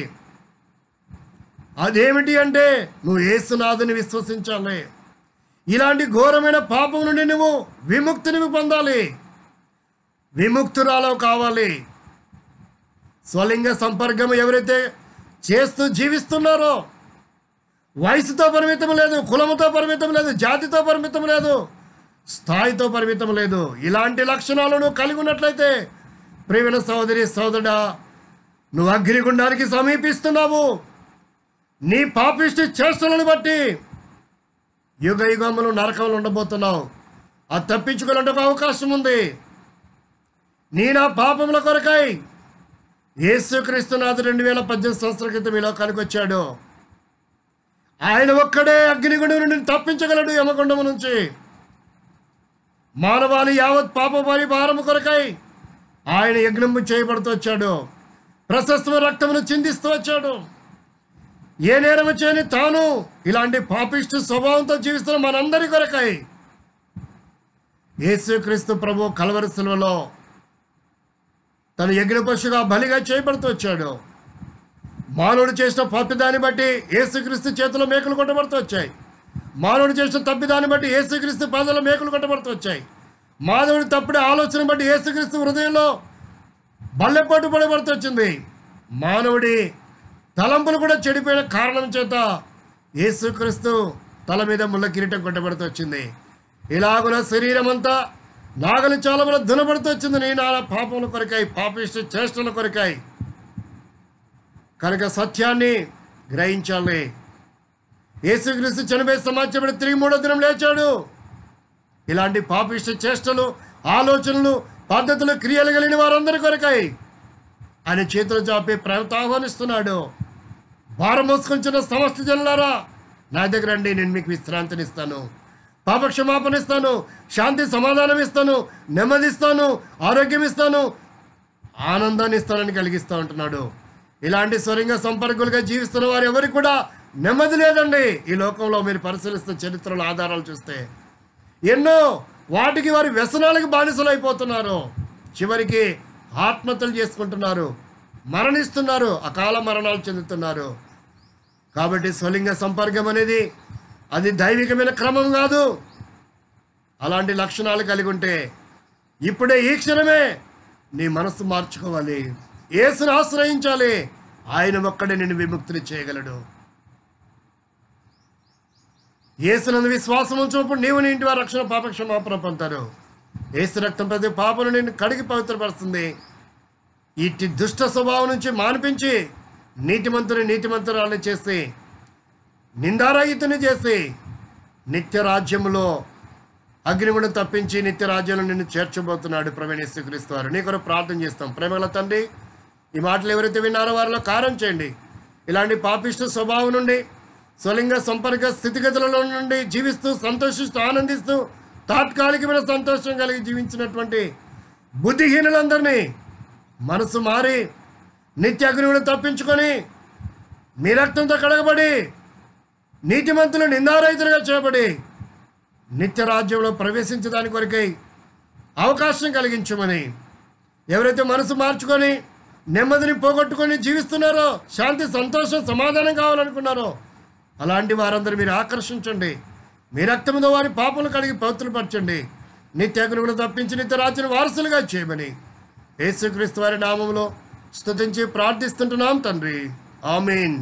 అదేమిటి అంటే నువ్వు యేసునాథుని విశ్వసించాలి. ఇలాంటి ఘోరమైన పాపం నుండి నువ్వు విముక్తిని పొందాలి, విముక్తురాలు కావాలి. స్వలింగ సంపర్కం ఎవరైతే చేస్తూ జీవిస్తున్నారో వయసుతో పరిమితం లేదు, కులముతో పరిమితం లేదు, జాతితో పరిమితం లేదు, స్థాయితో పరిమితం లేదు. ఇలాంటి లక్షణాలను కలిగి ఉన్నట్లయితే ప్రియమైన సహోదరి సహోదరుడా, నువ్వు అగ్నిగుండానికి సమీపిస్తున్నావు. నీ పాపిష్టి చేష్టలను బట్టి యుగ యుగములు నరకంలో ఉండబోతున్నావు. అది తప్పించుకోవాలంటే ఒక అవకాశం ఉంది. నా పాపముల కొరకై యేసుక్రీస్తునాథుడు 2018 సంవత్సరాల క్రితం ఈ లోకానికి వచ్చాడు. ఆయన ఒక్కడే అగ్నిగుండం నుండి తప్పించగలడు, యమగుండము నుంచి. మానవాళి యావత్ పాప పరిహారము కొరకై ఆయన యజ్ఞము చేయబడుతూ వచ్చాడు. ప్రశస్తమైన రక్తమును చిందిస్తూ వచ్చాడు. ఏ నేరము చేయని తాను ఇలాంటి పాపిష్టి స్వభావంతో జీవిస్తున్న మనందరి కొరకై యేసుక్రీస్తు ప్రభు కల్వరి శిలువలో తన యజ్ఞ పశువుగా బలిగా చేయబడుతూ వచ్చాడు. మానవుడు చేసిన తప్పిదాన్ని బట్టి యేసుక్రీస్తు చేతిలో మేకులు కొట్టబడుతూ వచ్చాయి. మానవుడు చేసిన తప్పిదాన్ని బట్టి యేసుక్రీస్తు పాదాల మేకులు కొట్టబడుతూ వచ్చాయి. మానవుడి తప్పుడు ఆలోచన బట్టి యేసుక్రీస్తు హృదయంలో బల్లెపాటు పడబడుతూ వచ్చింది. మానవుడి తలంపులు కూడా చెడిపోయిన కారణం చేత యేసుక్రీస్తు తల మీద ముళ్ళ కిరీటం కొట్టబడుతూ వచ్చింది. ఇలాగున శరీరం అంతా నాగలి చాలముల దునబడుతూ వచ్చింది. నా పాపముల కొరకాయి, పాపిష్టి చేష్టల కొరకాయి. కనుక సత్యాన్ని గ్రహించాలి. యేసుక్రీస్తు చనిపోయి సమాజపడి తిరిగి 3వ దినం లేచాడు. ఇలాంటి పాపిష్టి చేష్టలు, ఆలోచనలు, పద్ధతులు, క్రియలు కలిగిన వారందరి కొరకై ఆయన చేతులు చాపి ప్రేమతో ఆహ్వానిస్తున్నాడు. భారం మోసుకొంచిన సమస్త జనులారా, నా దగ్గర రండి, నేను మీకు విశ్రాంతిని ఇస్తాను, పాపక్షమాపణ ఇస్తాను, శాంతి సమాధానం ఇస్తాను, నెమ్మది ఇస్తాను, ఆరోగ్యం ఇస్తాను, ఆనందాన్ని ఇస్తానని కలిగిస్తూ ఉంటున్నాడు. ఇలాంటి స్వరంగ సంపర్కులుగా జీవిస్తున్న వారు ఎవరికి కూడా నెమ్మది లేదండి. ఈ లోకంలో మీరు పరిశీలిస్తున్న చరిత్రలో ఆధారాలు చూస్తే ఎన్నో వాటికి వారి వ్యసనాలకు బానిసలు అయిపోతున్నారు. చివరికి ఆత్మహత్యలు చేసుకుంటున్నారు, మరణిస్తున్నారు, అకాల మరణాలు చెందుతున్నారు. కాబట్టి స్వలింగ సంపర్కం అనేది అది దైవికమైన క్రమం కాదు. అలాంటి లక్షణాలు కలిగి ఉంటే ఇప్పుడే ఈ క్షణమే నీ మనస్సు మార్చుకోవాలి. యేసును ఆశ్రయించాలి. ఆయన ఒక్కడే నిన్ను విముక్తిని చేయగలడు. యేసునందు విశ్వాసం ఉంచినప్పుడు నీవు నీ ఇంటి వారి రక్షణ పాపక్షమాపణ పొందుతారు. యేసు రక్తం ప్రతి పాపను నిన్ను కడిగి పవిత్రపరుస్తుంది. ఇట్టి దుష్ట స్వభావం నుంచి మాన్పించి నీతిమంతురాలను చేసి నిందారహితుని చేసి నిత్య రాజ్యములో అగ్నిగుండం తప్పించి నిత్య రాజ్యంలో నిన్ను చేర్చబోతున్నాడు ప్రభువైన యేసుక్రీస్తు వారు. నీ కొరకు ప్రార్థన చేస్తాం. ప్రేమగల తండ్రి, ఈ మాటలు ఎవరైతే విన్నారో వారిలో కారం చేయండి. ఇలాంటి పాపిష్ట స్వభావం నుండి, స్వలింగ సంపర్క స్థితిగతులలో నుండి జీవిస్తూ సంతోషిస్తూ ఆనందిస్తూ తాత్కాలికమైన సంతోషం కలిగి జీవించినటువంటి బుద్ధిహీనులందరినీ మనసు మారి నిత్య అగ్నిగుండం తప్పించుకొని మీ రక్తంతో కడగబడి నీతిమంతులు నిందారహితులుగా చేయబడి నిత్య రాజ్యంలో ప్రవేశించడానికి కొరకై అవకాశం కలిగించమని, ఎవరైతే మనసు మార్చుకొని నెమ్మదిని పోగొట్టుకొని జీవిస్తున్నారో, శాంతి సంతోషం సమాధానం కావాలనుకున్నారో అలాంటి వారందరూ మీరు ఆకర్షించండి. మీ రక్తంతో వారి పాపలు కడిగి పవిత్రపరచండి. నిత్య అగ్నిగుండం తప్పించి నిత్య రాజ్యం వారసులుగా చేయమని యేసుక్రీస్తు వారి నామములో స్తుతించి ప్రార్థిస్తుంటున్నాం తండ్రి. ఆమేన్.